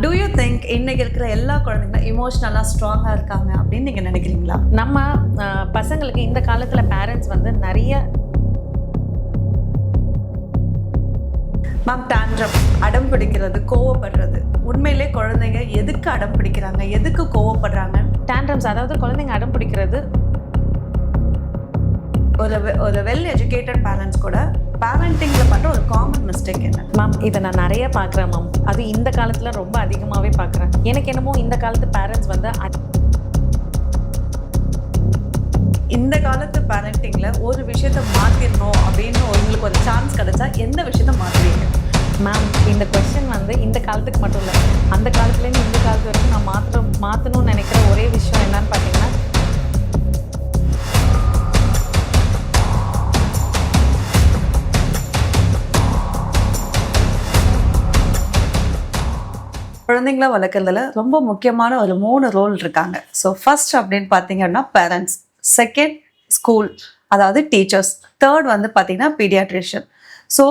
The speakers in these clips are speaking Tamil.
டூ யூ திங்க் இன்னைக்கு இருக்கிற எல்லா குழந்தைங்களும் இமோஷ்னலாக ஸ்ட்ராங்காக இருக்காங்க அப்படின்னு நீங்கள் நினைக்கிறீங்களா? நம்ம பசங்களுக்கு இந்த காலத்தில் பேரண்ட்ஸ் வந்து நிறைய மேம் டாண்ட்ரம் அடம் பிடிக்கிறது, கோவப்படுறது, உண்மையிலே குழந்தைங்க எதுக்கு அடம் பிடிக்கிறாங்க, எதுக்கு கோவப்படுறாங்க? டேண்ட்ரம்ஸ், அதாவது குழந்தைங்க அடம் பிடிக்கிறது ஒரு வெல் எஜுகேட்டட் பேரண்ட்ஸ் கூட பேரண்டிங்கில் பண்ணுற ஒரு காமன் மிஸ்டேக் என்ன? மேம் இதை நான் நிறைய பார்க்குறேன் மேம். அது இந்த காலத்தில் ரொம்ப அதிகமாகவே பார்க்குறேன். எனக்கு என்னமோ இந்த காலத்து பேரண்ட்ஸ் வந்து இந்த காலத்து பேரண்டிங்கில் ஒரு விஷயத்த மாற்றிடணும் அப்படின்னு உங்களுக்கு ஒரு சான்ஸ் கிடைச்சா எந்த விஷயத்த மாற்றுவீங்க? மேம் இந்த கொஸ்டின் வந்து இந்த காலத்துக்கு மட்டும் இல்லை, அந்த காலத்துலேருந்து இந்த காலத்து வரைக்கும் நான் மாற்றணும்னு நினைக்கிற ஒரே விஷயம் என்னன்னு பார்த்தீங்கன்னா, குழந்தைங்கள வளர்க்குறதுல ரொம்ப முக்கியமான ஒரு 3 ரோல் இருக்காங்க. ஸோ ஃபர்ஸ்ட் அப்படின்னு பார்த்தீங்கன்னா பேரண்ட்ஸ், செகண்ட் ஸ்கூல் அதாவது டீச்சர்ஸ், தேர்ட் வந்து பார்த்தீங்கன்னா பீடியாட்ரிஷியன். ஸோ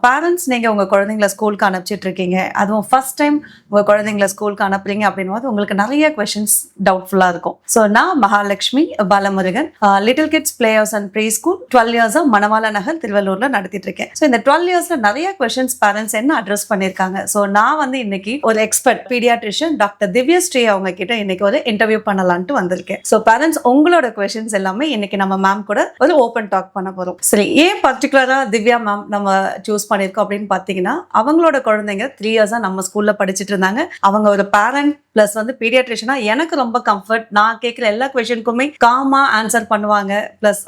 பேரண்ட்ஸ் நீங்கள் உங்கள் குழந்தைங்கள ஸ்கூலுக்கு அனுப்பிச்சிட்ருக்கீங்க, அதுவும் ஃபஸ்ட் டைம் உங்கள் குழந்தைங்கள ஸ்கூலுக்கு அனுப்புறீங்க அப்படின் போது உங்களுக்கு நிறைய கொஷின்ஸ் டவுட்ஃபுல்லாக இருக்கும். ஸோ நான் Mahalakshmi Balamurugan, little kids players and pre school 12 இயர்ஸாக மணவாள நகர் திருவள்ளூரில் நடத்திட்டு இருக்கேன். ஸோ இந்த 12 இயர்ஸில் நிறைய கொஷின்ஸ் பேரண்ட்ஸ் என்ன அட்ரஸ் பண்ணியிருக்காங்க. ஸோ நான் வந்து இன்னைக்கு ஒரு எக்ஸ்பர்ட் பீடியாட்ரிஷியன் டாக்டர் திவ்யஸ்ரீ அவங்க கிட்ட இன்னைக்கு ஒரு இன்டர்வியூ பண்ணலான்ட்டு வந்திருக்கேன். ஸோ பேரண்ட்ஸ் உங்களோட கொஷின்ஸ் எல்லாமே இன்னைக்கு நம்ம மேம் கூட ஒரு ஓப்பன் டாக் பண்ண போகிறோம். சரி, ஏன் பர்டிகுலராக திவ்யா மேம் நம்ம சூஸ் பண்ணியிருக்கோம் அப்படின்னு பார்த்தீங்கன்னா, அவங்களோட குழந்தைங்க 3 இயர்ஸாக நம்ம ஸ்கூலில் படிச்சுட்டு இருந்தாங்க. அவங்க ஒரு பேரண்ட் ப்ளஸ் வந்து பீடியாட்ரிஷனா எனக்கு ரொம்ப கம்ஃபர்ட். நான் கேட்குற எல்லா கொஷனுக்குமே காமா ஆன்சர் பண்ணுவாங்க. ப்ளஸ்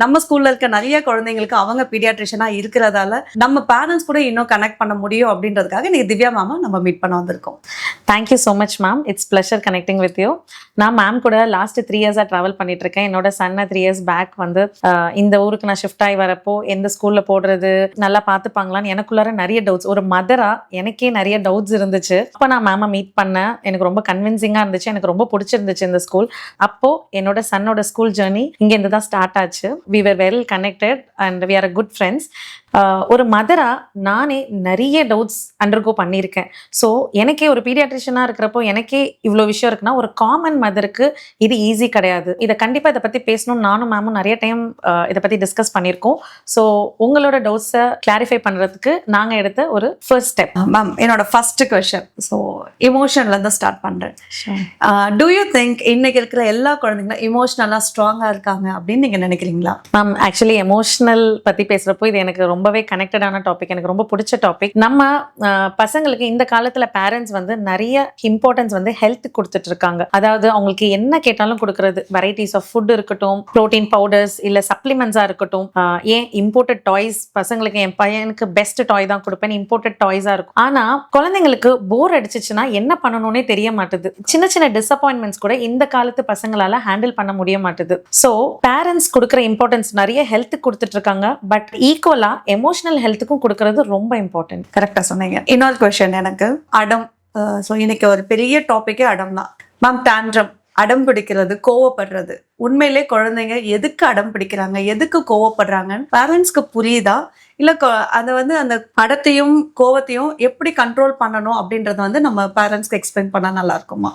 நம்ம ஸ்கூலில் இருக்க நிறைய குழந்தைங்களுக்கு அவங்க பீடியாட்ரிஷனா இருக்கிறதால நம்ம பேரண்ட்ஸ் கூட இன்னும் கனெக்ட் பண்ண முடியும் அப்படின்றதுக்காக நீங்கள் திவ்யா மேமை நம்ம மீட் பண்ண வந்திருக்கோம். Thank you so much ma'am. It's pleasure connecting with you. நான் மேம் கூட லாஸ்ட் 3 இயர்ஸாக ட்ராவல் பண்ணிட்டு இருக்கேன். என்னோட சன்னை 3 இயர்ஸ் பேக் வந்து இந்த ஊருக்கு நான் ஷிஃப்ட் ஆகி வரப்போ எந்த ஸ்கூலில் போடுறது, நல்லா பார்த்துப்பாங்களான்னு எனக்குள்ளார நிறைய டவுட்ஸ், ஒரு மதரா எனக்கே நிறைய டவுட்ஸ் இருந்துச்சு. அப்போ நான் மேமை மீட் பண்ணேன். எனக்கு ரொம்ப கன்வின்சிங்காக இருந்துச்சு, எனக்கு ரொம்ப பிடிச்சிருந்துச்சு இந்த ஸ்கூல். அப்போ என்னோட சன்னோட ஸ்கூல் ஜேர்னி இங்கேருந்து தான் ஸ்டார்ட் ஆச்சு. We were well connected and we are a good friends. ஒரு மதரா நானே நிறைய டவுட்ஸ் அண்டர்கோ பண்ணியிருக்கேன். ஸோ எனக்கே ஒரு பீடியாட்ரிஷனாக இருக்கிறப்போ எனக்கே இவ்வளோ விஷயம் இருக்குன்னா, ஒரு காமன் மதருக்கு இது ஈஸி கிடையாது. இதை கண்டிப்பாக இதை பற்றி பேசணும்னு நானும் மேமும் நிறைய டைம் இதை பற்றி டிஸ்கஸ் பண்ணியிருக்கோம். ஸோ உங்களோட டவுட்ஸை கிளாரிஃபை பண்ணுறதுக்கு நாங்கள் எடுத்த ஒரு ஃபர்ஸ்ட் ஸ்டெப். மேம் என்னோட ஃபர்ஸ்ட் கொஸ்டின், ஸோ இமோஷன்லேருந்து ஸ்டார்ட் பண்ணுறேன். டூ யூ திங்க் இன்னைக்கு இருக்கிற எல்லா குழந்தைங்களும் இமோஷ்னலாக ஸ்ட்ராங்காக இருக்காங்க அப்படின்னு நீங்கள் நினைக்கிறீங்களா? மேம் ஆக்சுவலி எமோஷனல் பற்றி பேசுகிறப்போ இது எனக்கு ரொம்பவே கனெக்டடான டாபிக், எனக்கு ரொம்ப பிடிச்ச டாபிக். நம்ம பசங்களுக்கு இந்த காலத்தில் பேரண்ட்ஸ் வந்து நிறைய இம்பார்ட்டன்ஸ் வந்து ஹெல்த் கொடுத்துட்டு இருக்காங்க. அதாவது அவங்களுக்கு என்ன கேட்டாலும் கொடுக்கறது, வெரைட்டிஸ் ஆஃப் ஃபுட் இருக்கட்டும், ப்ரோட்டீன் பவுடர்ஸ் இல்லை சப்ளிமெண்ட்ஸாக இருக்கட்டும், ஏன் இம்போர்ட்டட் டாய்ஸ், பசங்களுக்கு என் பையனுக்கு பெஸ்ட் டாய் தான் கொடுப்பேன், இம்போர்ட்டட் டாய்ஸாக இருக்கும். ஆனால் குழந்தைங்களுக்கு போர் அடிச்சிச்சுன்னா என்ன பண்ணணும்னே தெரிய மாட்டுது. சின்ன சின்ன டிசப்பாயின்மெண்ட்ஸ் கூட இந்த காலத்து பசங்களால ஹேண்டில் பண்ண முடிய மாட்டுது. ஸோ பேரண்ட்ஸ் கொடுக்குற இம்பார்ட்டன்ஸ் நிறைய ஹெல்த் கொடுத்துட்டு இருக்காங்க, பட் ஈக்குவலா எமோஷனல் ஹெல்த்துக்கும் கொடுக்கறது ரொம்ப இம்பார்ட்டன்ட். கரெக்டாக சொன்னீங்க. இன்னொரு கொஸ்டின் எனக்கு, அடம். ஸோ இன்னைக்கு ஒரு பெரிய டாப்பிக்கே அடம் தான். மேம் டாண்ட்ரம் அடம் பிடிக்கிறது, கோவப்படுறது, உண்மையிலே குழந்தைங்க எதுக்கு அடம் பிடிக்கிறாங்க, எதுக்கு கோவப்படுறாங்கன்னு பேரண்ட்ஸ்க்கு புரியுதா? இல்லை அதை வந்து அந்த அடத்தையும் கோவத்தையும் எப்படி கண்ட்ரோல் பண்ணணும் அப்படின்றத வந்து நம்ம பேரண்ட்ஸ்க்கு எக்ஸ்பிளைன் பண்ணால் நல்லா இருக்குமா?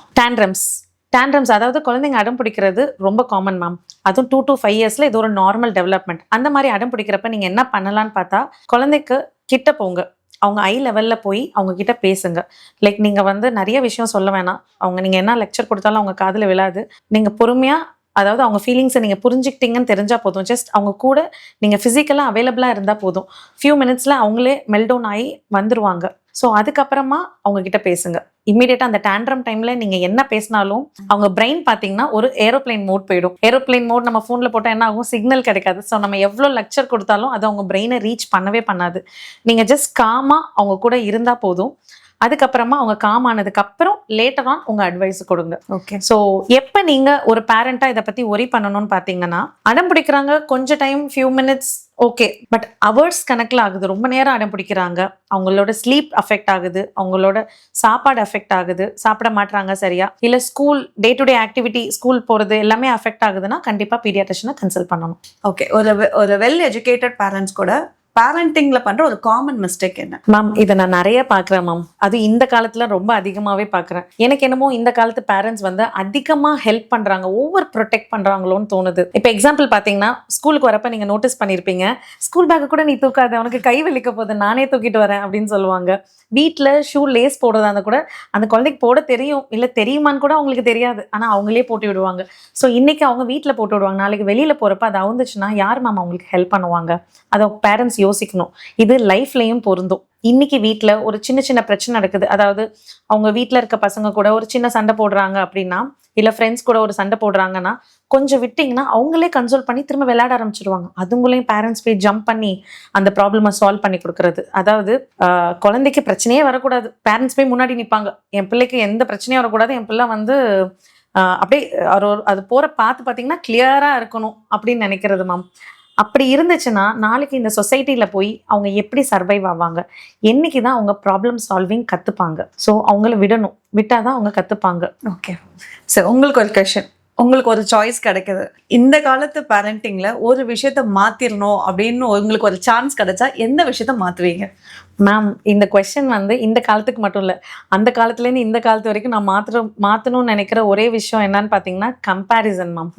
டேண்ட்ரம்ஸ், அதாவது குழந்தைங்க அடம் பிடிக்கிறது ரொம்ப காமன் மேம். அதுவும் 2 to 5 இயர்ஸ்ல இது ஒரு நார்மல் டெவலப்மெண்ட். அந்த மாதிரி அடம் பிடிக்கிறப்ப நீங்க என்ன பண்ணலான்னு பார்த்தா, குழந்தைக்கு கிட்ட போங்க, அவங்க ஐ லெவலில் போய் அவங்க கிட்ட பேசுங்க. லைக் நீங்கள் வந்து நிறைய விஷயம் சொல்ல வேணாம், நீங்கள் என்ன லெக்சர் கொடுத்தாலும் அவங்க காதில் விழாது. நீங்கள் பொறுமையாக, அதாவது அவங்க ஃபீலிங்ஸை நீங்கள் புரிஞ்சுக்கிட்டீங்கன்னு தெரிஞ்சால் போதும். ஜஸ்ட் அவங்க கூட நீங்கள் ஃபிசிக்கலாக அவைலபிளாக இருந்தால் போதும். ஃபியூ மினிட்ஸில் அவங்களே மெல்டவுன் ஆகி வந்துருவாங்க. ஸோ அதுக்கப்புறமா அவங்க கிட்ட பேசுங்க. இம்மீடியட்டாக அந்த டேண்ட்ரம் டைமில் நீங்கள் என்ன பேசினாலும் அவங்க பிரெயின் பார்த்தீங்கன்னா ஒரு ஏரோப்ளைன் மோட் போயிடும். ஏரோப்ளைன் மோட் நம்ம ஃபோனில் போட்டால் என்ன ஆகும், சிக்னல் கிடைக்காது. ஸோ நம்ம எவ்வளோ லெக்சர் கொடுத்தாலும் அது அவங்க பிரெயினை ரீச் பண்ணவே பண்ணாது. நீங்கள் ஜஸ்ட் காமாக அவங்க கூட இருந்தால் போதும். அதுக்கப்புறமா அவங்க காம் ஆனதுக்கப்புறம் லேட்டர் ஆன் உங்கள் அட்வைஸ் கொடுங்க. ஓகே. ஸோ எப்போ நீங்கள் ஒரு பேரண்ட்டாக இதை பற்றி ஒரி பண்ணணும்னு பார்த்தீங்கன்னா, அடம் பிடிக்கிறாங்க கொஞ்சம் time, few minutes okay, but hours கணக்கில் ஆகுது. ரொம்ப நேரம் அடம் பிடிக்கிறாங்க, அவங்களோட ஸ்லீப் அஃபெக்ட் ஆகுது, அவங்களோட சாப்பாடு அஃபெக்ட் ஆகுது, சாப்பிட மாட்டுறாங்க சரியா, இல்லை school day to day activity, school போகிறது எல்லாமே அஃபெக்ட் ஆகுதுன்னா கண்டிப்பாக பீடியாட்ரிஷனை கன்சல்ட் பண்ணணும். ஓகே. ஒரு வெல் எஜுகேட்டட் பேரண்ட்ஸ் கூட பேரண்டிங்ல பண்ற ஒரு காமன் மிஸ்டேக் என்ன? மேம் இதை நான் நிறைய பார்க்குறேன் மேம். அது இந்த காலத்துல ரொம்ப அதிகமாகவே பார்க்குறேன். எனக்கு என்னமோ இந்த காலத்து பேரண்ட்ஸ் வந்து அதிகமாக ஹெல்ப் பண்ணுறாங்க, ஓவர் ப்ரொடெக்ட் பண்ணுறாங்களோன்னு தோணுது. இப்போ எக்ஸாம்பிள் பார்த்தீங்கன்னா, ஸ்கூலுக்கு வரப்ப நீங்கள் நோட்டீஸ் பண்ணியிருப்பீங்க, ஸ்கூல் பேக்கை கூட நீ தூக்காத, உனக்கு கை வலிக்க போகுது, நானே தூக்கிட்டு வரேன் அப்படின்னு சொல்லுவாங்க. வீட்டில் ஷூ லேஸ் போடுறதா இருந்தால் கூட அந்த குழந்தைக்கு போட தெரியும், இல்லை தெரியுமான்னு கூட அவங்களுக்கு தெரியாது, ஆனால் அவங்களே போட்டு விடுவாங்க. ஸோ இன்னைக்கு அவங்க வீட்டில் போட்டு விடுவாங்க, நாளைக்கு வெளியில் போகிறப்ப அது அவுந்துச்சுன்னா யார் மேம் அவங்களுக்கு ஹெல்ப் பண்ணுவாங்க? அதை பேரண்ட்ஸ் யோசிக்கணும். இது லைஃப்லையும் பொருந்தும். இன்னைக்கு வீட்டில் ஒரு சின்ன சின்ன பிரச்சனை நடக்குது, அதாவது அவங்க வீட்டில் இருக்க பசங்க கூட ஒரு சின்ன சண்டை போடுறாங்க அப்படின்னா, இல்லை ஃப்ரெண்ட்ஸ் கூட ஒரு சண்டை போடுறாங்கன்னா, கொஞ்சம் விட்டிங்கன்னா அவங்களே கன்சோல் பண்ணி திரும்ப விளையாட ஆரம்பிச்சிருவாங்க. அதுங்களையும் பேரண்ட்ஸ் போய் ஜம்ப் பண்ணி அந்த ப்ராப்ளமை சால்வ் பண்ணி கொடுக்கறது. அதாவது குழந்தைக்கு பிரச்சனையே வரக்கூடாது, பேரண்ட்ஸ் போய் முன்னாடி நிற்பாங்க. என் பிள்ளைக்கு எந்த பிரச்சனையும் வரக்கூடாது, என் பிள்ளை வந்து அப்படியே அது போகிற பார்த்து பார்த்தீங்கன்னா கிளியராக இருக்கணும் அப்படின்னு நினைக்கிறது மேம். அப்படி இருந்துச்சுன்னா நாளைக்கு இந்த சொசைட்டியில் போய் அவங்க எப்படி சர்வைவ் ஆவாங்க? என்னைக்கு தான் அவங்க ப்ராப்ளம் சால்விங் கற்றுப்பாங்க? ஸோ அவங்கள விடணும், விட்டால் தான் அவங்க கற்றுப்பாங்க. ஓகே சார், உங்களுக்கு ஒரு கொஷின். உங்களுக்கு ஒரு சாய்ஸ் கிடைக்குது, இந்த காலத்து பேரண்டிங்ல ஒரு விஷயத்த மாத்திரணும் அப்படின்னு உங்களுக்கு ஒரு சான்ஸ் கிடைச்சா எந்த விஷயத்த மாத்துவீங்க? மேம் இந்த கொஸ்டின் வந்து இந்த காலத்துக்கு மட்டும் இல்லை, அந்த காலத்துலேருந்து இந்த காலத்து வரைக்கும் நான் மாற்றணும்னு நினைக்கிற ஒரே விஷயம் என்னன்னு பார்த்தீங்கன்னா கம்பேரிசன் மேம்.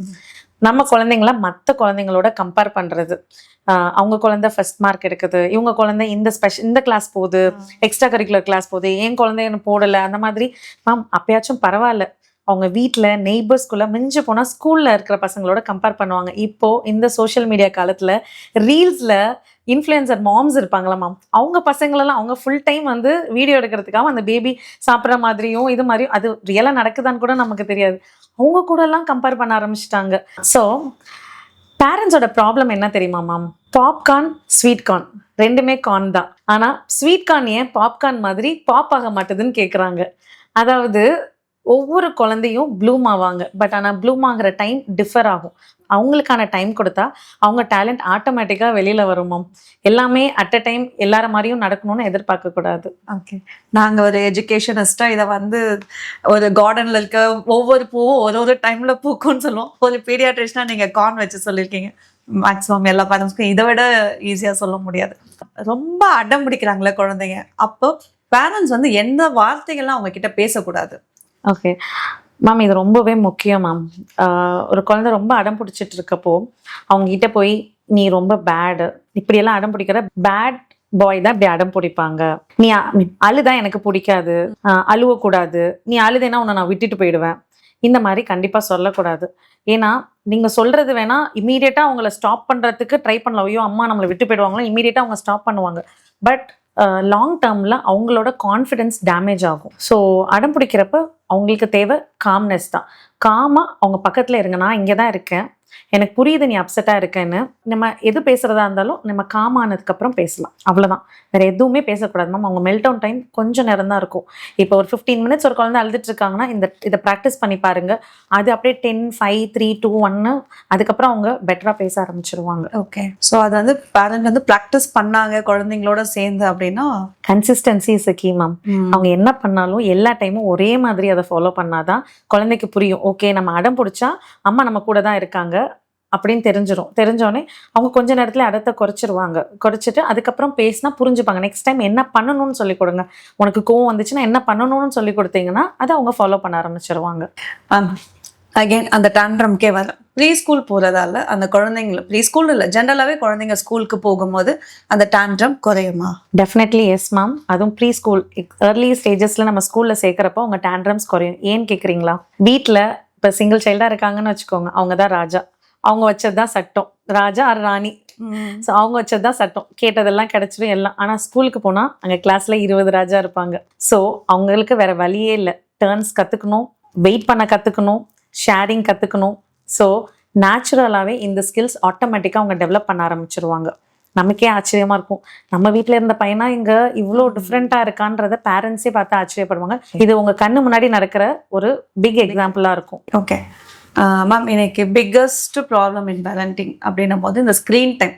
நம்ம குழந்தைங்கள மற்ற குழந்தைங்களோட கம்பேர் பண்ணுறது. அவங்க குழந்தை ஃபர்ஸ்ட் மார்க் எடுக்குது, இவங்க குழந்தை இந்த கிளாஸ் போகுது, எக்ஸ்ட்ரா கரிக்குலர் கிளாஸ் போகுது, என் குழந்தை என்ன போடலை, அந்த மாதிரி. மேம் அப்பயாச்சும் பரவாயில்ல, அவங்க வீட்டில் நெய்பர்ஸ்குள்ளே மிஞ்சி போனால் ஸ்கூலில் இருக்கிற பசங்களோட கம்பேர் பண்ணுவாங்க. இப்போது இந்த சோஷியல் மீடியா காலத்தில் ரீல்ஸில் இன்ஃப்ளூயன்சர் மாம்ஸ் இருப்பாங்களா மேம், அவங்க பசங்களெல்லாம் அவங்க ஃபுல் டைம் வந்து வீடியோ எடுக்கிறதுக்காக அந்த பேபி சாப்பிட்ற மாதிரியும் இது மாதிரியும், அது ரியலாக நடக்குதான்னு கூட நமக்கு தெரியாது, அவங்க கூடலாம் கம்பேர் பண்ண ஆரம்பிச்சிட்டாங்க. ஸோ பேரண்ட்ஸோட ப்ராப்ளம் என்ன தெரியுமா மேம்? பாப்கார்ன் ஸ்வீட் கார்ன் ரெண்டுமே கார்ன் தான், ஆனால் ஸ்வீட் கார்ன் ஏன் பாப்கார்ன் மாதிரி பாப் ஆக மாட்டுதுன்னு கேட்குறாங்க. அதாவது ஒவ்வொரு குழந்தையும் ப்ளூம் ஆவாங்க, பட் ஆனால் ப்ளூம் ஆகிற டைம் டிஃபர் ஆகும். அவங்களுக்கான டைம் கொடுத்தா அவங்க டேலண்ட் ஆட்டோமேட்டிக்காக வெளியில் வரும் மேம். எல்லாமே அட் அ டைம் எல்லார மாதிரியும் நடக்கணும்னு எதிர்பார்க்கக்கூடாது. ஓகே, நாங்கள் ஒரு எஜுகேஷனிஸ்டாக இதை வந்து ஒரு கார்டனில் இருக்க ஒவ்வொரு பூவும் ஒரு டைமில் பூக்கும்னு சொல்லுவோம். ஒரு பீடியாட்ரிஷனாக நீங்கள் கார்ன் வச்சு சொல்லியிருக்கீங்க. மேக்ஸிமம் எல்லா பேரண்ட்ஸ்க்கும் இதை விட ஈஸியாக சொல்ல முடியாது. ரொம்ப அடம் பிடிக்கிறாங்களே குழந்தைங்க, அப்போ பேரண்ட்ஸ் வந்து எந்த வார்த்தைகள்லாம் அவங்க கிட்ட பேசக்கூடாது? ஓகே மேம், இது ரொம்பவே முக்கியம் மேம். ஒரு குழந்தை ரொம்ப அடம் பிடிச்சிட்டு இருக்கப்போ அவங்ககிட்ட போய் நீ ரொம்ப பேடு, இப்படியெல்லாம் அடம் பிடிக்கிற பேட் பாய் தான் இப்படி அடம் பிடிப்பாங்க, நீ அழுதா எனக்கு பிடிக்காது, அழுவக்கூடாது, நீ அழுதேன்னா உன்னை நான் விட்டுட்டு போயிடுவேன், இந்த மாதிரி கண்டிப்பாக சொல்லக்கூடாது. ஏன்னா நீங்கள் சொல்கிறது வேணால் இமீடியட்டாக அவங்கள ஸ்டாப் பண்ணுறதுக்கு ட்ரை பண்ணலாம், ஐயோ அம்மா நம்மளை விட்டு போயிடுவாங்களோ, இமீடியட்டாக அவங்க ஸ்டாப் பண்ணுவாங்க. பட் லாங் டேர்மில் அவங்களோட கான்ஃபிடென்ஸ் டேமேஜ் ஆகும். ஸோ அடம் பிடிக்கிறப்ப அவங்களுக்கு தேவை காம்னஸ் தான். காமாக அவங்க பக்கத்தில் இருங்க, நான் இங்கே தான் இருக்கேன், எனக்கு புரியுது நீ அப்செட்டாக இருக்கேன்னு. நம்ம எது பேசுகிறதா இருந்தாலும் நம்ம காம் ஆனதுக்கப்புறம் பேசலாம், அவ்வளோதான். வேறு எதுவுமே பேசக்கூடாது மேம். அவங்க மெல்ட் டவுன் டைம் கொஞ்சம் நேரம் தான் இருக்கும். இப்போ ஒரு 15 மினிட்ஸ் ஒரு குழந்தை அழுதுட்டு இருக்காங்கன்னா இதை ப்ராக்டிஸ் பண்ணி பாருங்க. அது அப்படியே 10, 5, 3, 2, 1 அதுக்கப்புறம் அவங்க பெட்டராக பேச ஆரம்பிச்சிருவாங்க. ஓகே, ஸோ அது வந்து பேரண்ட் வந்து ப்ராக்டிஸ் பண்ணாங்க குழந்தைங்களோட சேர்ந்து அப்படின்னா கன்சிஸ்டன்சி இஸ் கீ மேம். அவங்க என்ன பண்ணாலும் எல்லா டைமும் ஒரே மாதிரி அதை ஃபாலோ பண்ணாதான் குழந்தைக்கு புரியும். ஓகே நம்ம அடம் பிடிச்சா அம்மா நம்ம கூட தான் இருக்காங்க அப்படின்னு தெரிஞ்சோடனே அவங்க கொஞ்ச நேரத்தில் அடத்தை குறைச்சிட்டு அதுக்கப்புறம் பேசினா புரிஞ்சுப்பாங்க. நெக்ஸ்ட் டைம் என்ன பண்ணணும்னு சொல்லி கொடுங்க. உனக்கு கோவம் வந்துச்சுன்னா என்ன பண்ணணும்னு சொல்லி கொடுத்தீங்கன்னா அதை அவங்க ஃபாலோ பண்ண ஆரம்பிச்சிருவாங்க. அகெயின் அந்த டாண்ட்ரம்கே வர ப்ரீ ஸ்கூல் போகிறதால அந்த குழந்தைங்களை, ப்ரீ ஸ்கூல் இல்லை ஜென்ரலாகவே குழந்தைங்க ஸ்கூலுக்கு போகும்போது அந்த டாண்ட்ரம் குறையுமா? Definitely yes ma'am. அதுவும் ப்ரீ ஸ்கூல் ஏர்லி ஸ்டேஜஸில் நம்ம ஸ்கூலில் சேர்க்குறப்போ அவங்க டாண்ட்ரம்ஸ் குறையும். ஏன்னு கேட்குறீங்களா? வீட்டில் இப்போ சிங்கிள் சைல்டாக இருக்காங்கன்னு வச்சுக்கோங்க, அவங்க தான் ராஜா, அவங்க வச்சது தான் சட்டம், ராஜா ஆர் ராணி. ஸோ அவங்க வச்சது தான் சட்டம், கேட்டதெல்லாம் கிடைச்சிடும் எல்லாம். ஆனால் ஸ்கூலுக்கு போனால் அங்கே கிளாஸில் 20 ராஜா இருப்பாங்க. ஸோ அவங்களுக்கு வேற வழியே இல்லை, டேர்ன்ஸ் கற்றுக்கணும், வெயிட் பண்ண கற்றுக்கணும், ஷேரிங் கற்றுக்கணும். ஸோ நேச்சுரலாகவே இந்த ஸ்கில்ஸ் ஆட்டோமேட்டிக்காக அவங்க டெவலப் பண்ண ஆரம்பிச்சிருவாங்க. நமக்கே ஆச்சரியமாக இருக்கும், நம்ம வீட்டில் இருந்த பையனா இங்கே இவ்வளோ டிஃப்ரெண்ட்டாக இருக்கான்றத பேரண்ட்ஸே பார்த்து ஆச்சரியப்படுவாங்க. இது உங்கள் கண்ணு முன்னாடி நடக்கிற ஒரு பிக் எக்ஸாம்பிளாக இருக்கும். ஓகே மேம், இன்னைக்கு பிக்கஸ்ட் ப்ராப்ளம் இன் பேரண்டிங் அப்படின்னும் போது இந்த ஸ்க்ரீன் டைம்.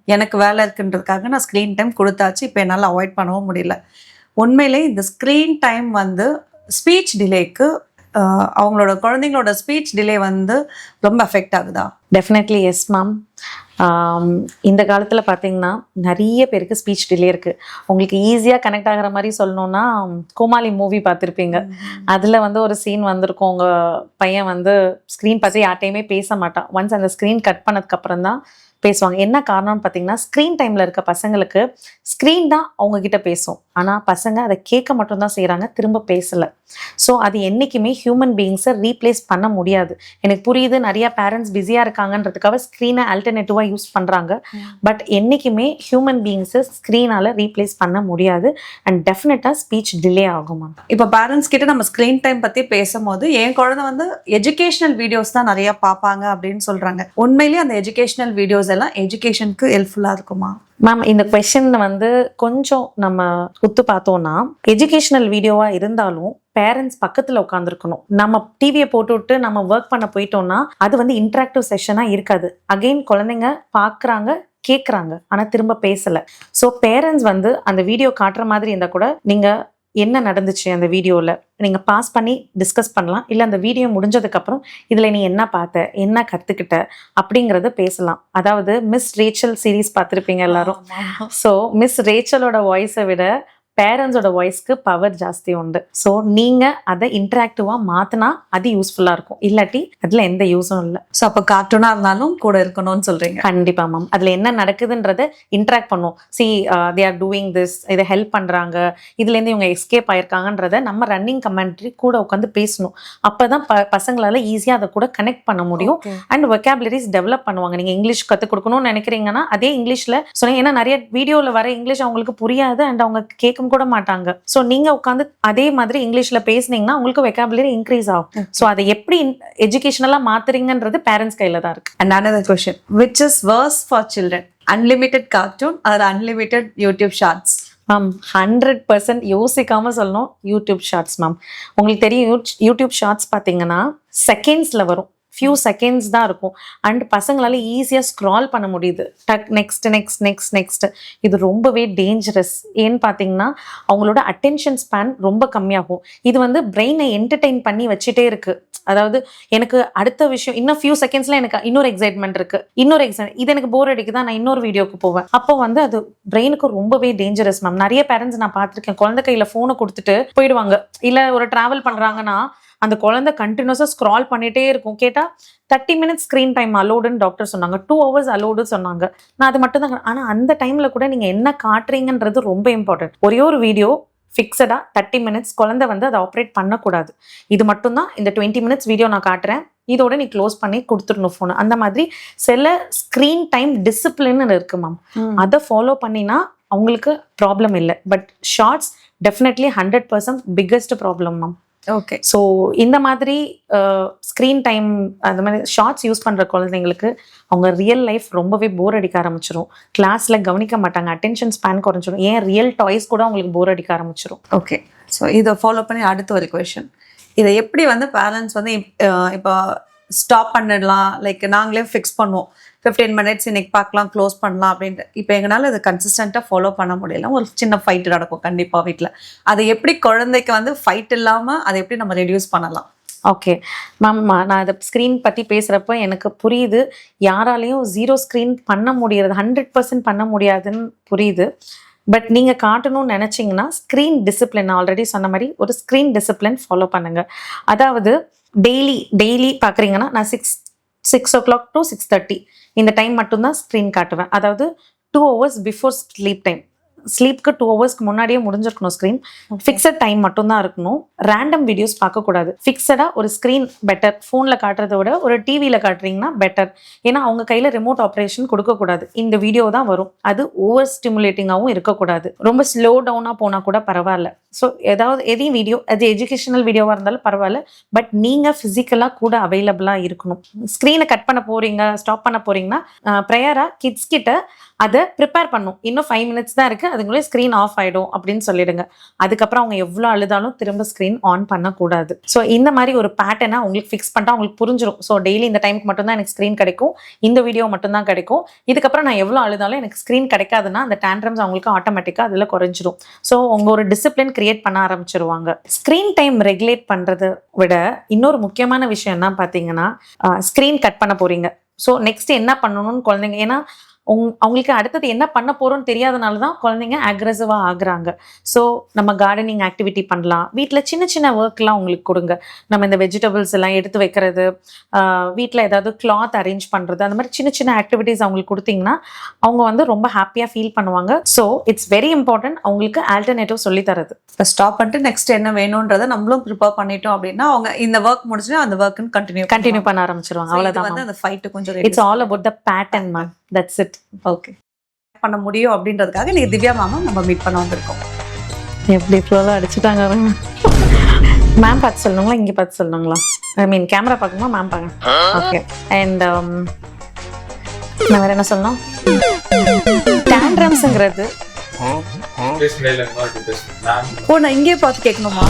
எனக்கு வேலை இருக்குன்றதுக்காக நான் ஸ்க்ரீன் டைம் கொடுத்தாச்சு, இப்போ என்னால் அவாய்ட் பண்ணவும் முடியல. உண்மையிலே இந்த ஸ்க்ரீன் டைம் வந்து ஸ்பீச் டிலேக்கு அவங்களோட குழந்தைங்களோட ஸ்பீச் டிலே வந்து ரொம்ப அஃபெக்ட் ஆகுதா? Definitely yes ma'am. இந்த காலத்தில் பார்த்தீங்கன்னா நிறைய பேருக்கு ஸ்பீச் டிலே இருக்குது. உங்களுக்கு ஈஸியாக கனெக்ட் ஆகிற மாதிரி சொல்லணும்னா கோமாளி மூவி பார்த்துருப்பீங்க. அதில் வந்து ஒரு சீன் வந்திருக்கும், உங்கள் பையன் வந்து ஸ்க்ரீன் பார்த்து யார்ட்டையுமே பேச மாட்டான். ஒன்ஸ் அந்த ஸ்க்ரீன் கட் பண்ணதுக்கப்புறம் தான் பேசுவாங்க. என்ன காரணம்னு பார்த்தீங்கன்னா ஸ்க்ரீன் டைமில் இருக்க பசங்களுக்கு ஸ்க்ரீன் தான் அவங்க கிட்ட பேசும், ஆனால் பசங்க அதை கேட்க மட்டும்தான் செய்கிறாங்க, திரும்ப பேசலை. ஸோ அது என்றைக்குமே ஹியூமன் பீயிங்ஸை ரீப்ளேஸ் பண்ண முடியாது. எனக்கு புரியுது, நிறையா பேரண்ட்ஸ் பிஸியாக இருக்காங்கன்றதுக்காக ஸ்க்ரீனை ஆல்டர்னேட்டிவாக யூஸ் பண்ணுறாங்க. பட் என்றைக்குமே ஹியூமன் பீயிங்ஸை ஸ்க்ரீனால் ரீப்ளேஸ் பண்ண முடியாது. அண்ட் டெஃபினட்டாக ஸ்பீச் டிலே ஆகுமா. இப்போ பேரண்ட்ஸ் கிட்ட நம்ம ஸ்க்ரீன் டைம் பற்றி பேசும்போது என் குழந்தை வந்து எஜுகேஷனல் வீடியோஸ் தான் நிறையா பார்ப்பாங்க அப்படின்னு சொல்கிறாங்க. உண்மையிலேயே அந்த எஜுகேஷனல் வீடியோஸ் எல்லாம் எஜுகேஷனுக்கு ஹெல்ப்ஃபுல்லாக இருக்குமா? மேம், இந்த கொஸ்டின் வந்து கொஞ்சம் நம்ம உத்து பார்த்தோம்னா, எஜுகேஷனல் வீடியோவாக இருந்தாலும் பேரண்ட்ஸ் பக்கத்தில் உட்காந்துருக்கணும். நம்ம டிவியை போட்டுவிட்டு நம்ம ஒர்க் பண்ண போயிட்டோம்னா அது வந்து இன்ட்ராக்டிவ் செஷனாக இருக்காது. அகெயின் குழந்தைங்க பார்க்குறாங்க, கேட்குறாங்க, ஆனால் திரும்ப பேசலை. ஸோ பேரண்ட்ஸ் வந்து அந்த வீடியோ காட்டுற மாதிரி இருந்தால் கூட நீங்கள் என்ன நடந்துச்சு அந்த வீடியோவில் நீங்கள் பாஸ் பண்ணி டிஸ்கஸ் பண்ணலாம். இல்லை அந்த வீடியோ முடிஞ்சதுக்கப்புறம் இதில் நீ என்ன பார்த்த, என்ன கற்றுக்கிட்ட அப்படிங்கிறத பேசலாம். அதாவது மிஸ் ரேச்சல் சீரீஸ் பார்த்துருப்பீங்க எல்லாரும். ஸோ மிஸ் ரேச்சலோட வாய்ஸை விட பேரண்ட்ஸோட வாய்ஸ்க்கு பவர் ஜாஸ்தி உண்டு. ஸோ நீங்கள் அதை இன்ட்ராக்டிவாக மாற்றினா அது யூஸ்ஃபுல்லாக இருக்கும், இல்லாட்டி அதில் எந்த யூஸும் இல்லை. ஸோ அப்போ கார்ட்டூனாக இருந்தாலும் கூட இருக்கணும்னு சொல்கிறீங்க? கண்டிப்பாக மேம். அதில் என்ன நடக்குதுன்றதை இன்ட்ராக்ட் பண்ணும். தே ஆர் டூயிங் திஸ், இதை ஹெல்ப் பண்ணுறாங்க, இதுலேருந்து இவங்க எஸ்கேப் ஆயிருக்காங்கன்றதை நம்ம ரன்னிங் கமெண்ட்ரி கூட உட்காந்து பேசணும். அப்போ தான் பசங்களால் ஈஸியாக அதை கூட கனெக்ட் பண்ண முடியும். அண்ட் வெக்காபுலரிஸ் டெவலப் பண்ணுவாங்க. நீங்கள் இங்கிலீஷ் கற்றுக் கொடுக்கணும்னு நினைக்கிறீங்கன்னா அதே இங்கிலீஷில் சொன்னீங்க. ஏன்னா நிறைய வீடியோவில் வர இங்கிலீஷ் அவங்களுக்கு புரியாது அண்ட் அவங்க கேட்க கூட மாட்டாங்க. சோ நீங்க உட்கார்ந்து அதே மாதிரி இங்கிலீஷ்ல பேசுனீங்கன்னா உங்களுக்கு வெக்காபுலரி இன்க்ரீஸ் ஆகும். சோ அதை எப்படி எஜுகேஷனலா மாத்துறீங்கன்றது பேரண்ட்ஸ் கையில தான் இருக்கு. And another question, which is worse for children, unlimited cartoon or unlimited YouTube shorts? Ma'am 100% யோசிக்காம சொல்லணும், யூடியூப் ஷார்ட்ஸ் மேம். உங்களுக்கு தெரியும், யூடியூப் ஷார்ட்ஸ் பார்த்தீங்கன்னா செகண்ட்ஸ்ல வரும், ஃபியூ செகண்ட்ஸ் தான் இருக்கும். அண்ட் பசங்களால ஈஸியாக ஸ்க்ரால் பண்ண முடியுது. Next next next next. இது ரொம்பவே டேஞ்சரஸ். ஏன்னு பார்த்தீங்கன்னா அவங்களோட அட்டென்ஷன் ஸ்பேன் ரொம்ப கம்மியாகும். இது வந்து பிரெயினை என்டர்டெயின் பண்ணி வச்சுட்டே இருக்கு. அதாவது எனக்கு அடுத்த விஷயம் இன்னும் ஃபியூ செகண்ட்ஸ்ல எனக்கு இன்னொரு எக்ஸைட்மெண்ட் இருக்கு, இது எனக்கு போர் அடிக்குதா, நான் இன்னொரு வீடியோக்கு போவேன். அப்போ வந்து அது பிரெயினுக்கு ரொம்பவே டேஞ்சரஸ் மேம். நிறைய பேரண்ட்ஸ் நான் பார்த்துருக்கேன், குழந்தை கையில போனை கொடுத்துட்டு போயிடுவாங்க. இல்லை ஒரு டிராவல் பண்றாங்கன்னா அந்த குழந்தை கண்டினியூஸாக ஸ்க்ரால் பண்ணிட்டே இருக்கும். கேட்டால் 30 minutes ஸ்க்ரீன் டைம் அலோடுன்னு டாக்டர் சொன்னாங்க, 2 hours அலோடு சொன்னாங்க. நான் அது மட்டும் தான். ஆனால் அந்த டைமில் கூட நீங்கள் என்ன காட்டுறீங்கன்றது ரொம்ப இம்பார்ட்டன்ட். ஒரே ஒரு வீடியோ ஃபிக்ஸடாக 30 minutes குழந்தை வந்து அதை ஆப்ரேட் பண்ணக்கூடாது. இது மட்டும்தான் இந்த 20 minutes வீடியோ நான் காட்டுறேன், இதோட நீ க்ளோஸ் பண்ணி கொடுத்துடணும் ஃபோனை. அந்த மாதிரி சில ஸ்க்ரீன் டைம் டிசிப்ளின்னு இருக்கு மேம். அதை ஃபாலோ பண்ணினா அவங்களுக்கு ப்ராப்ளம் இல்லை. But shorts definitely 100% biggest problem ma'am. Okay. So இந்த மாதிரி ஸ்க்ரீன் டைம் அந்த மாதிரி ஷார்ட்ஸ் யூஸ் பண்ணுற குழந்தைங்களுக்கு அவங்க ரியல் லைஃப் ரொம்பவே போர் அடிக்க ஆரம்பிச்சிடும். கிளாஸில் கவனிக்க மாட்டாங்க, அட்டென்ஷன் ஸ்பேன் குறைஞ்சிடும். ஏன் ரியல் டாய்ஸ் கூட அவங்களுக்கு போர் அடிக்க ஆரம்பிச்சிடும். ஓகே. ஸோ இதை ஃபாலோ பண்ணி அடுத்த ஒரு கொஷின், இதை எப்படி வந்து பேரண்ட்ஸ் வந்து இப்போ ஸ்டாப் பண்ணிடலாம், லைக் நாங்களே ஃபிக்ஸ் பண்ணுவோம் 15 minutes இன்னைக்கு பார்க்கலாம், க்ளோஸ் பண்ணலாம் அப்படின்ட்டு. இப்போ எங்களால் அதை கன்சிஸ்டண்ட்டாக ஃபாலோ பண்ண முடியல, ஒரு சின்ன ஃபைட் நடக்கும் கண்டிப்பாக வீட்டில். அதை எப்படி குழந்தைக்கு வந்து ஃபைட் இல்லாமல் அதை எப்படி நம்ம ரெடியூஸ் பண்ணலாம்? ஓகே மேம், நான் அதை ஸ்க்ரீன் பற்றி பேசுகிறப்ப எனக்கு புரியுது, யாராலையும் 0 ஸ்க்ரீன் பண்ண முடியாது, 100% பண்ண முடியாதுன்னு புரியுது. பட் நீங்கள் காட்டணும்னு நினச்சிங்கன்னா ஸ்க்ரீன் டிசிப்ளின், ஆல்ரெடி சொன்ன மாதிரி ஒரு ஸ்க்ரீன் டிசிப்ளின் ஃபாலோ பண்ணுங்கள். அதாவது டெய்லி பார்க்குறீங்கன்னா நான் 6 o'clock to 6:30 இந்த டைம் மட்டும்தான் ஸ்க்ரீன் காட்டுவேன். அதாவது 2 hours பிஃபோர் ஸ்லீப் டைம். ஸ்லீப்க்கு 2 ஹவர்ஸ்க்கு முன்னாடியே முடிஞ்சிருக்கணும் ஸ்க்ரீன். ஃபிக்ஸட் டைம் மட்டும்தான் இருக்கணும். ரேண்டம் வீடியோஸ் பார்க்கக்கூடாது. ஃபிக்ஸடாக ஒரு ஸ்க்ரீன் பெட்டர். ஃபோனில் காட்டுறதை விட ஒரு டிவியில் காட்டுறீங்கன்னா பெட்டர். ஏன்னா அவங்க கையில் ரிமோட் ஆப்ரேஷன் கொடுக்கக்கூடாது. இந்த வீடியோ தான் வரும். அது ஓவர் ஸ்டிமுலேட்டிங்காகவும் இருக்கக்கூடாது. ரொம்ப ஸ்லோ டவுனாக போனால் கூட பரவாயில்ல. ஸோ எதையும் வீடியோ அது எஜுகேஷனல் வீடியோவாக இருந்தாலும் பரவாயில்ல, பட் நீங்கள் ஃபிசிக்கலாக கூட அவைலபிளாக இருக்கணும். ஸ்க்ரீனை கட் பண்ண போகிறீங்க, ஸ்டாப் பண்ண போகிறீங்கன்னா ப்ரையராக கிட்ஸ் கிட்ட அதை ப்ரிப்பேர் பண்ணும். இன்னும் 5 minutes தான் இருக்குது, அதுங்களே ஸ்க்ரீன் ஆஃப் ஆகிடும் அப்படின்னு சொல்லிடுங்க. அதுக்கப்புறம் அவங்க எவ்வளோ அழுதாலும் திரும்ப ஸ்க்ரீன் ஆன் பண்ணக்கூடாது. ஸோ இந்த மாதிரி ஒரு பேட்டர்னை அவங்களுக்கு ஃபிக்ஸ் பண்ணிட்டா அவங்களுக்கு புரிஞ்சிடும். ஸோ டெய்லி இந்த டைமுக்கு மட்டும்தான் எனக்கு ஸ்க்ரீன் கிடைக்கும், இந்த வீடியோ மட்டும்தான் கிடைக்கும், இதுக்கப்புறம் நான் எவ்வளோ அழுதாலும் எனக்கு ஸ்க்ரீன் கிடைக்காதுன்னா அந்த டேண்ட்ரம்ஸ் அவங்களுக்கு ஆட்டோமேட்டிக்காக அதில் குறைஞ்சிரும். ஸோ அவங்க ஒரு டிசிப்ளின் கிரியேட் பண்ண ஆரம்பிச்சிருவாங்க. ஸ்க்ரீன் டைம் ரெகுலேட் பண்ணுறதை விட இன்னொரு முக்கியமான விஷயம் என்ன பார்த்தீங்கன்னா, ஸ்க்ரீன் கட் பண்ண போகிறீங்க. ஸோ நெக்ஸ்ட் என்ன பண்ணணும்னு குழந்தைங்க, ஏன்னா அவங்களுக்கு அடுத்தது என்ன பண்ண போகிறோன்னு தெரியாதனால தான் குழந்தைங்க அக்ரெசிவாக ஆகுறாங்க. ஸோ நம்ம கார்டனிங் ஆக்டிவிட்டி பண்ணலாம், வீட்டில் சின்ன சின்ன ஒர்க்லாம் உங்களுக்கு கொடுங்க. நம்ம இந்த வெஜிடபிள்ஸ் எல்லாம் எடுத்து வைக்கிறது, வீட்டில் ஏதாவது கிளாத் அரேஞ்ச் பண்ணுறது, அந்த மாதிரி சின்ன சின்ன ஆக்டிவிட்டீஸ் அவங்களுக்கு கொடுத்தீங்கன்னா அவங்க வந்து ரொம்ப ஹாப்பியாக ஃபீல் பண்ணுவாங்க. ஸோ இட்ஸ் வெரி இம்பார்ட்டன்ட் அவங்களுக்கு ஆல்டர்னேட்டிவ் சொல்லி தரது. இப்போ ஸ்டாப் பண்ணிட்டு நெக்ஸ்ட் என்ன வேணும்ன்றதை நம்மளும் ப்ரிப்பேர் பண்ணிட்டோம் அப்படின்னா அவங்க இந்த ஒர்க் முடிச்சுட்டு அந்த ஒர்க்குன்னு கண்டினியூ பண்ண ஆரம்பிச்சிருவாங்க. அவ்வளோதான். அந்த ஃபைட்டு கொஞ்சம் it's all about the pattern ma'am. That's it. Okay, பண்ண முடியும் அப்படின்றதுக்காக நீ திவ்யா மேம் நம்ம மீட் பண்ண வந்திருக்கோம். எப்படி ஃப்ளோவில் அடிச்சுட்டாங்க மேம். பார்த்து சொல்லணுங்களா, இங்கே பார்த்து சொல்லணுங்களா? ஐ மீன் கேமரா பார்க்கணுமா மேம் பார்க்க? ஓகே. அண்ட் நான் வேற என்ன சொல்லணும், டேண்ட்ரம்ஸ்ங்கிறது ஓ நான் இங்கே பார்த்து கேட்கணுமா?